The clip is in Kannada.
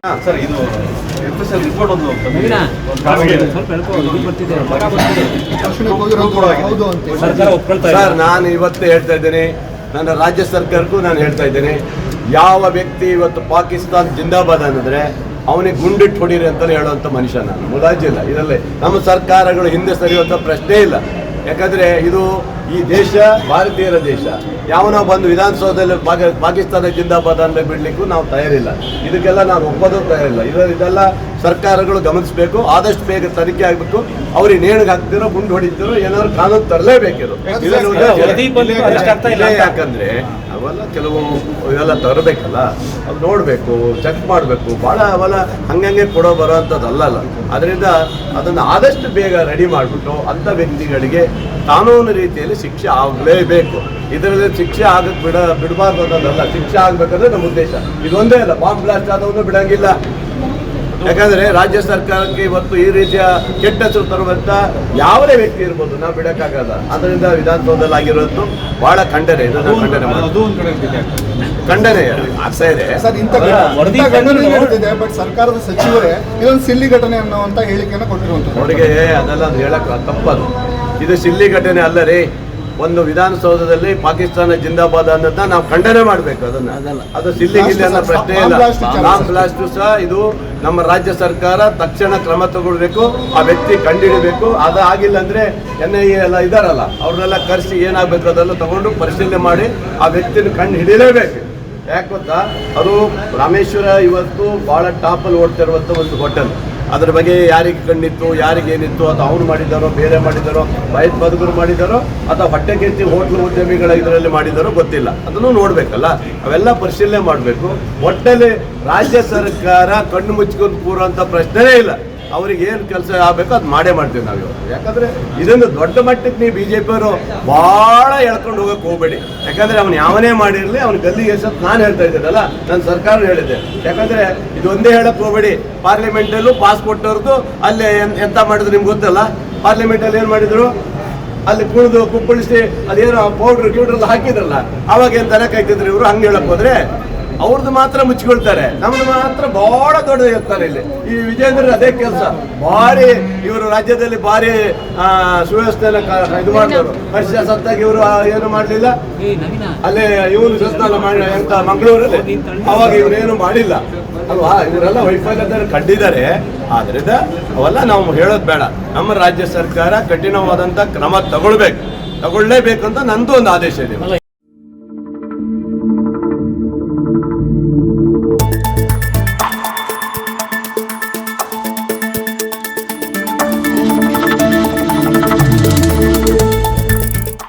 ಸರ್ ಇದು FSL ರಿಪೋರ್ಟ್ ಒಂದು ಸರ್, ನಾನು ಇವತ್ತು ಹೇಳ್ತಾ ಇದ್ದೇನೆ, ನನ್ನ ರಾಜ್ಯ ಸರ್ಕಾರಕ್ಕೂ ನಾನು ಹೇಳ್ತಾ ಇದ್ದೇನೆ, ಯಾವ ವ್ಯಕ್ತಿ ಇವತ್ತು ಪಾಕಿಸ್ತಾನ್ ಜಿಂದಾಬಾದ್ ಅನ್ನಿದ್ರೆ ಅವನಿಗೆ ಗುಂಡಿಟ್ಟು ಹೊಡೀರಿ ಅಂತಲೇ ಹೇಳುವಂಥ ಮನುಷ್ಯ ನಾನು. ಮುಲಾಜಿಲ್ಲ ಇದರಲ್ಲಿ. ನಮ್ಮ ಸರ್ಕಾರಗಳು ಹಿಂದೆ ಸರಿಯುವಂಥ ಪ್ರಶ್ನೆ ಇಲ್ಲ. ಯಾಕಂದರೆ ಇದು ಈ ದೇಶ ಭಾರತೀಯರ ದೇಶ. ಯಾವನೋ ಬಂದು ವಿಧಾನಸೌಧದಲ್ಲಿ ಪಾಕಿಸ್ತಾನ ಜಿಂದಾಬಾದ್ ಅಂತ ಬಿಡಲಿಕ್ಕೂ ನಾವು ತಯಾರಿಲ್ಲ. ಇದಕ್ಕೆಲ್ಲ ನಾನು ಒಪ್ಪೋದು ತಯಾರಿಲ್ಲ. ಇದೆಲ್ಲ ಸರ್ಕಾರಗಳು ಗಮನಿಸಬೇಕು. ಆದಷ್ಟು ಬೇಗ ತನಿಖೆ ಆಗಬೇಕು. ಅವ್ರಿಗೆ ನೇಣಿಗೆ ಹಾಕ್ತಿರೋ ಗುಂಡು ಹೊಡಿತಿರೋ ಏನಾದ್ರು ಕಾನೂನು ತರಲೇಬೇಕಿದು. ಯಾಕಂದ್ರೆ ಅವೆಲ್ಲ ಕೆಲವು ಇವೆಲ್ಲ ತರಬೇಕಲ್ಲ, ಅದು ನೋಡಬೇಕು, ಚೆಕ್ ಮಾಡಬೇಕು. ಭಾಳ ಅವೆಲ್ಲ ಹಂಗಂಗೆ ಕೊಡೋ ಬರೋ ಅಂಥದ್ದಲ್ಲ. ಅದರಿಂದ ಅದನ್ನು ಆದಷ್ಟು ಬೇಗ ರೆಡಿ ಮಾಡಿಬಿಟ್ಟು ಅಂಥ ವ್ಯಕ್ತಿಗಳಿಗೆ ಕಾನೂನು ರೀತಿಯಲ್ಲಿ ಶಿಕ್ಷೆ ಆಗಲೇಬೇಕು. ಇದರಲ್ಲಿ ಶಿಕ್ಷೆ ಆಗಕ್ಕೆ ಬಿಡಬಾರ್ದು ಅನ್ನೋದಲ್ಲ. ಶಿಕ್ಷೆ ಆಗಬೇಕಂದ್ರೆ ನಮ್ಮ ಉದ್ದೇಶ ಇದೊಂದೇ ಅಲ್ಲ. ಬಾಂಬ್ ಬ್ಲಾಸ್ಟ್ ಆದವನು ಬಿಡಂಗಿಲ್ಲ. ಯಾಕಂದರೆ ರಾಜ್ಯ ಸರ್ಕಾರಕ್ಕೆ ಇವತ್ತು ಈ ರೀತಿಯ ಕೆಟ್ಟ ಹೆಸರು ತರುವಂಥ ಯಾವುದೇ ವ್ಯಕ್ತಿ ಇರ್ಬೋದು, ನಾವು ಬಿಡೋಕ್ಕಾಗಲ್ಲ. ಅದರಿಂದ ವಿಧಾನಸೌಧದಲ್ಲಿ ಆಗಿರೋದು ಭಾಳ ಖಂಡನೆ. ಇದನ್ನು ಖಂಡನೆ ಆಗ್ತಾ ಇದೆ. ಬಟ್ ಸರ್ಕಾರದ ಸಚಿವರೇ ಇದೊಂದು ಸಿಲ್ಲಿ ಘಟನೆ ಅನ್ನುವಂಥ ಹೇಳಿಕೆಯನ್ನು ಕೊಟ್ಟಿರುವಂಥದ್ದು. ಅವರಿಗೆ ಅದೆಲ್ಲ ಅದು ಹೇಳಕ್ಕೆ ತಪ್ಪದು. ಇದು ಸಿಲ್ಲಿ ಘಟನೆ ಅಲ್ಲ ರೀ. ಒಂದು ವಿಧಾನಸೌಧದಲ್ಲಿ ಪಾಕಿಸ್ತಾನ ಜಿಂದಾಬಾದ್ ಅನ್ನೋದನ್ನ ನಾವು ಖಂಡನೆ ಮಾಡಬೇಕು. ಅದು ಸಿಲ್ಲಿ ಗಿಲ್ಲಿ ಅನ್ನೋ ಪ್ರಶ್ನೆ ಇಲ್ಲ. ಬಾಂಬ್ ಬ್ಲಾಸ್ಟ್ ಸಹ ಇದು ನಮ್ಮ ರಾಜ್ಯ ಸರ್ಕಾರ ತಕ್ಷಣ ಕ್ರಮ ತಗೊಳ್ಬೇಕು. ಆ ವ್ಯಕ್ತಿ ಕಂಡುಹಿಡಬೇಕು. ಅದು ಆಗಿಲ್ಲ ಅಂದ್ರೆ NIA ಎಲ್ಲ ಇದಾರಲ್ಲ, ಅವ್ರನ್ನೆಲ್ಲ ಕರೆಸಿ ಏನಾಗಬೇಕು ಅದೆಲ್ಲ ತಗೊಂಡು ಪರಿಶೀಲನೆ ಮಾಡಿ ಆ ವ್ಯಕ್ತಿನ ಕಂಡು ಹಿಡಿಯಲೇಬೇಕು. ಯಾಕೆ ಗೊತ್ತಾ, ಅದು ರಾಮೇಶ್ವರ ಇವತ್ತು ಭಾಳ ಟಾಪಲ್ಲಿ ಓಡ್ತಿರುವಂಥ ಒಂದು ಹೋಟೆಲ್. ಅದ್ರ ಬಗ್ಗೆ ಯಾರಿಗೆ ಕಣ್ಣಿತ್ತು, ಯಾರಿಗೇನಿತ್ತು, ಅಥವಾ ಅವ್ರು ಮಾಡಿದ್ದಾರೋ, ಬೇರೆ ಮಾಡಿದ್ದಾರೋ, ಬಯತ್ ಬದುಕರು ಮಾಡಿದ್ದಾರೋ, ಅಥವಾ ಹೊಟ್ಟೆ ಕೆತ್ತಿ ಹೋಟ್ಲು ಉದ್ಯಮಿಗಳ ಇದರಲ್ಲಿ ಮಾಡಿದ್ದಾರೋ ಗೊತ್ತಿಲ್ಲ. ಅದನ್ನು ನೋಡಬೇಕಲ್ಲ. ಅವೆಲ್ಲ ಪರಿಶೀಲನೆ ಮಾಡಬೇಕು. ಒಟ್ಟಲ್ಲಿ ರಾಜ್ಯ ಸರ್ಕಾರ ಕಣ್ಣು ಮುಚ್ಕೊಂಡು ಕೂರುವಂಥ ಪ್ರಶ್ನೆನೇ ಇಲ್ಲ. ಅವ್ರಿಗೆ ಏನು ಕೆಲಸ ಆಗಬೇಕು ಅದು ಮಾಡೇ ಮಾಡ್ತೀವಿ ನಾವು ಇವತ್ತು. ಯಾಕಂದರೆ ಇದೊಂದು ದೊಡ್ಡ ಮಟ್ಟಕ್ಕೆ ನೀವು BJP ಅವರು ಭಾಳ ಎಳ್ಕೊಂಡು ಹೋಗಕ್ಕೆ ಹೋಗಬೇಡಿ. ಯಾಕಂದರೆ ಅವನು ಯಾವನೇ ಮಾಡಿರಲಿ ಅವ್ನು ಗಲ್ಲಿಗೆ ಎಸತ್ ನಾನು ಹೇಳ್ತಾ ಇದ್ದೇನಲ್ಲ, ನನ್ನ ಸರ್ಕಾರ ಹೇಳಿದ್ದೆ. ಯಾಕಂದರೆ ಇದೊಂದೇ ಹೇಳಕ್ಕೆ ಹೋಗಬೇಡಿ. ಪಾರ್ಲಿಮೆಂಟಲ್ಲೂ ಪಾಸ್ಪೋರ್ಟ್ ಅವ್ರದ್ದು ಅಲ್ಲೇ ಎಂತ ಮಾಡಿದ್ರು ನಿಮ್ಗೆ ಗೊತ್ತಲ್ಲ. ಪಾರ್ಲಿಮೆಂಟಲ್ಲಿ ಏನು ಮಾಡಿದರು, ಅಲ್ಲಿ ಕುಪ್ಪಳಿಸಿ ಅದೇನೋ ಪೌಡ್ರ್ ಹಾಕಿದ್ರಲ್ಲ, ಅವಾಗ ಏನು ತಲೆ ಕಾಯ್ತಿದ್ರು ಇವರು. ಹಂಗೆ ಹೇಳಕ್ಕೆ ಹೋದರೆ ಅವ್ರದ್ದು ಮಾತ್ರ ಮುಚ್ಚಿಕೊಳ್ತಾರೆ, ನಮ್ದು ಮಾತ್ರ ಬಹಳ ದೊಡ್ಡ ಇರ್ತಾರೆ. ಇಲ್ಲಿ ಈ ವಿಜೇಂದ್ರ ಅದೇ ಕೆಲಸ. ಭಾರಿ ಇವರು ರಾಜ್ಯದಲ್ಲಿ ಭಾರಿ ಸುವ್ಯವಸ್ಥೆಯನ್ನು ಇದು ಮಾಡಿದವರು. ಹರ್ಷ ಸತ್ತಾಗಿ ಇವರು ಏನು ಮಾಡಲಿಲ್ಲ. ಅಲ್ಲೇ ಇವನು ಸಸ್ತಾನ ಮಾಡಿ ಅಂತ ಮಂಗಳೂರಲ್ಲಿ, ಅವಾಗ ಇವರೇನು ಮಾಡಿಲ್ಲ ಅಲ್ವಾ. ಇವರೆಲ್ಲ ವೈಫಲ್ಯದಲ್ಲಿ ಕಂಡಿದ್ದಾರೆ. ಆದ್ರಿಂದ ಅವೆಲ್ಲ ನಾವು ಹೇಳೋದು ಬೇಡ. ನಮ್ಮ ರಾಜ್ಯ ಸರ್ಕಾರ ಕಠಿಣವಾದಂಥ ಕ್ರಮ ತಗೊಳ್ಲೇಬೇಕು ಅಂತ ನಂದು ಒಂದು ಆದೇಶ ಇದೆ.